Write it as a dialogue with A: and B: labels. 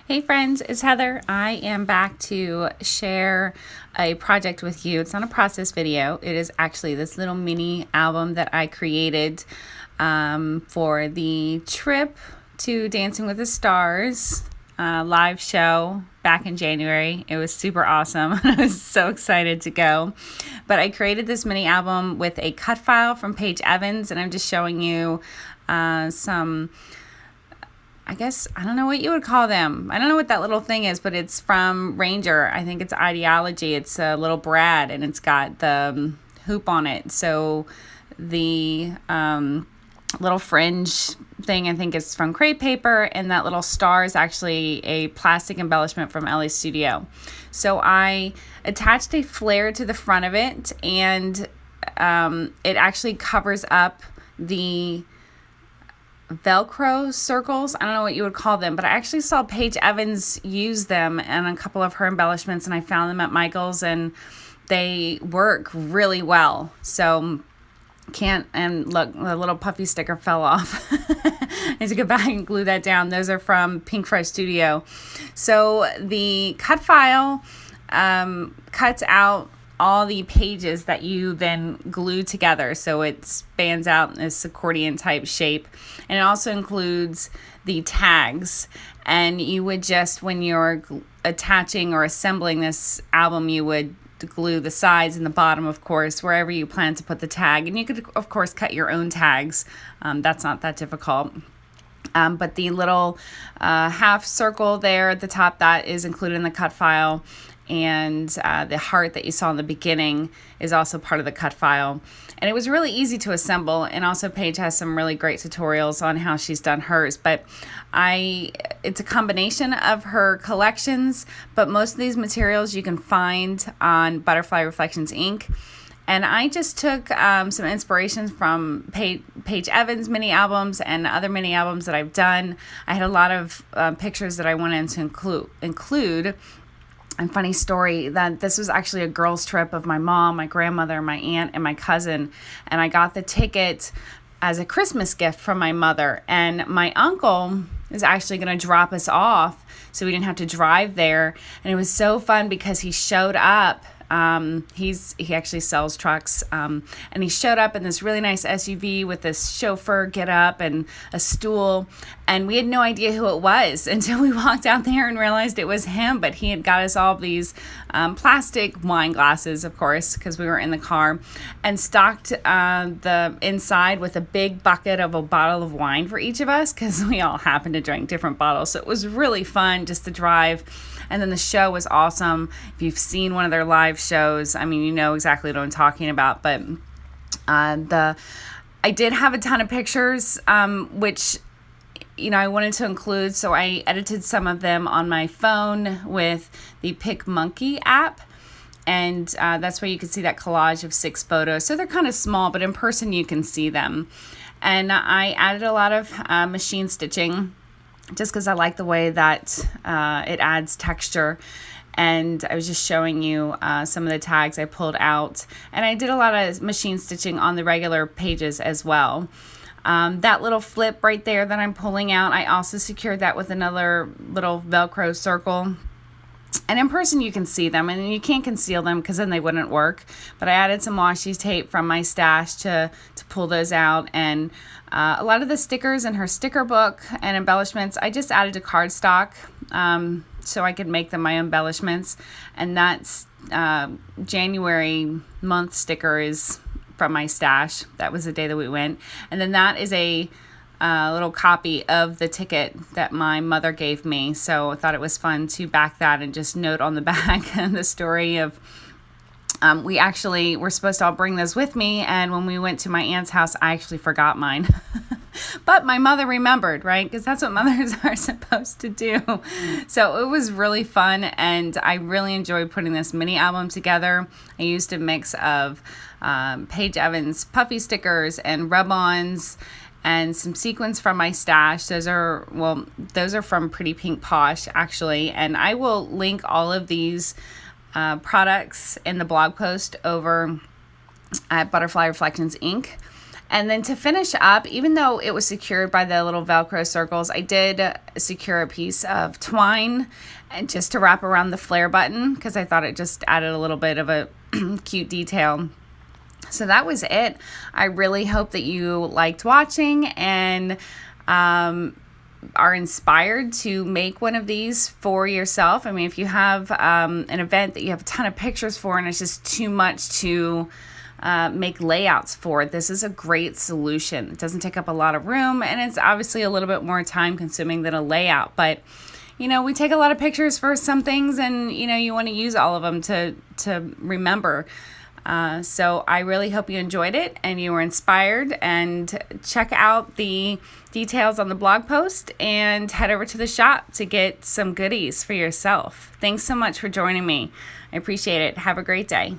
A: Hey friends, it's Heather. I am back to share a project with you. It's not a process video. It is actually this little mini album that I created for the trip to Dancing with the Stars live show back in January. It was super awesome. I was so excited to go. But I created this mini album with a cut file from Paige, and I'm just showing you some, I guess, I don't know what you would call them. I don't know what that little thing is, but it's from Ranger. I think it's Ideology. It's a little Brad, and it's got the hoop on it. So the little fringe thing, I think, is from crepe paper, and that little star is actually a plastic embellishment from LA Studio. So I attached a flare to the front of it, and it actually covers up the Velcro circles. I don't know what you would call them, but I actually saw Paige Evans use them in a couple of her embellishments, and I found them at Michael's, and they work really well. So and look, the little puffy sticker fell off. I had to go back and glue that down. Those are from Pink Fresh Studio. So the cut file cuts out all the pages that you then glue together, so it spans out in this accordion type shape. And it also includes the tags, and you would just, when you're attaching or assembling this album, you would glue the sides and the bottom, of course, wherever you plan to put the tag. And you could, of course, cut your own tags. That's not that difficult. But the little half circle there at the top, that is included in the cut file. And the heart that you saw in the beginning is also part of the cut file. And it was really easy to assemble. And also Paige has some really great tutorials on how she's done hers. But it's a combination of her collections, but most of these materials you can find on Butterfly Reflections Inc. And I just took some inspirations from Paige Evans' mini albums and other mini albums that I've done. I had a lot of pictures that I wanted to include. And funny story, that this was actually a girls' trip of my mom, my grandmother, my aunt, and my cousin. And I got the ticket as a Christmas gift from my mother. And my uncle is actually going to drop us off, so we didn't have to drive there. And it was so fun because he showed up. He actually sells trucks, and he showed up in this really nice SUV with this chauffeur get up and a stool, and we had no idea who it was until we walked out there and realized it was him. But he had got us all these plastic wine glasses, of course, because we were in the car, and stocked the inside with a big bucket of a bottle of wine for each of us, because we all happened to drink different bottles. So it was really fun just to drive. And then the show was awesome. If you've seen one of their live shows, I mean, you know exactly what I'm talking about. But I did have a ton of pictures, which, you know, I wanted to include. So I edited some of them on my phone with the PicMonkey app. And that's where you can see that collage of 6 photos. So they're kind of small, but in person you can see them. And I added a lot of machine stitching, just because I like the way that it adds texture. And I was just showing you some of the tags I pulled out. And I did a lot of machine stitching on the regular pages as well. That little flip right there that I'm pulling out, I also secured that with another little Velcro circle. And in person you can see them, and you can't conceal them because then they wouldn't work. But I added some washi tape from my stash to pull those out. And a lot of the stickers in her sticker book and embellishments, I just added to cardstock so I could make them my embellishments. And that's January month sticker is from my stash. That was the day that we went. And then that is a little copy of the ticket that my mother gave me. So I thought it was fun to back that and just note on the back the story of we actually were supposed to all bring those with me, and when we went to my aunt's house, I actually forgot mine. But my mother remembered, right? Because that's what mothers are supposed to do. So it was really fun, and I really enjoyed putting this mini album together. I used a mix of Paige Evans puffy stickers and rub-ons and some sequins from my stash. Those are from Pretty Pink Posh, actually. And I will link all of these products in the blog post over at Butterfly Reflections Inc. And then to finish up, even though it was secured by the little Velcro circles, I did secure a piece of twine and just to wrap around the flare button because I thought it just added a little bit of a cute detail. So that was it. I really hope that you liked watching and are inspired to make one of these for yourself. I mean, if you have an event that you have a ton of pictures for and it's just too much to make layouts for, this is a great solution. It doesn't take up a lot of room, and it's obviously a little bit more time consuming than a layout, but we take a lot of pictures for some things, and you want to use all of them to remember. So I really hope you enjoyed it and you were inspired, and check out the details on the blog post and head over to the shop to get some goodies for yourself. Thanks so much for joining me. I appreciate it. Have a great day.